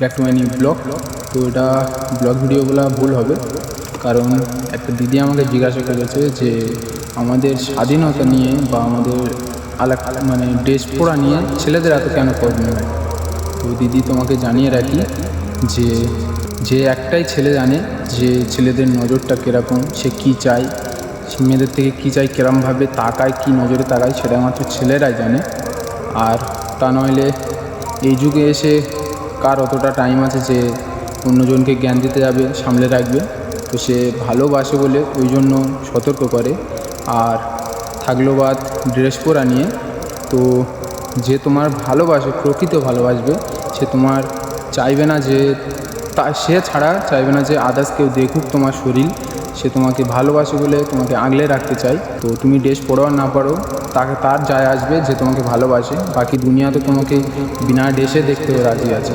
Back to my new blog. তো এটা blog ভিডিওগুলো ভুল হবে, কারণ একটা দিদি আমাকে জিজ্ঞাসা করেছে যে আমাদের স্বাধীনতা নিয়ে বা আমাদের মানে ড্রেস পরা নিয়ে ছেলেদের এত কেন প্রবলেম হয়। তো দিদি তোমাকে জানিয়ে রাখি যে যে একটাই ছেলে জানে যে ছেলেদের নজরটা কীরকম, সে কী চায়, সে মেয়েদের থেকে কী চায়, কীরমভাবে তাকায়, কী নজরে তাকায়, সেটা মাত্র ছেলেরাই জানে। আর তা নইলে এই যুগে এসে কার অতটা টাইম আছে যে অন্যজনকে জ্ঞান দিতে যাবে, সামলে রাখবে। তো সে ভালোবাসে বলে ওই জন্য সতর্ক করে। আর থাকলো বাদ ড্রেস পরা নিয়ে, তো যে তোমার ভালোবাসে, প্রকৃত ভালোবাসবে, সে তোমার চাইবে না যে সে ছাড়া চাইবে না যে আদার্স কেউ দেখুক তোমার শরীর। সে তোমাকে ভালোবাসে বলে তোমাকে আগলে রাখতে চায়। তো তুমি ড্রেস পরো আর না পরো তার যায় আসবে, যে তোমাকে ভালোবাসে। বাকি দুনিয়া তো তোমাকে বিনা ড্রেসে দেখতেও রাজি আছে।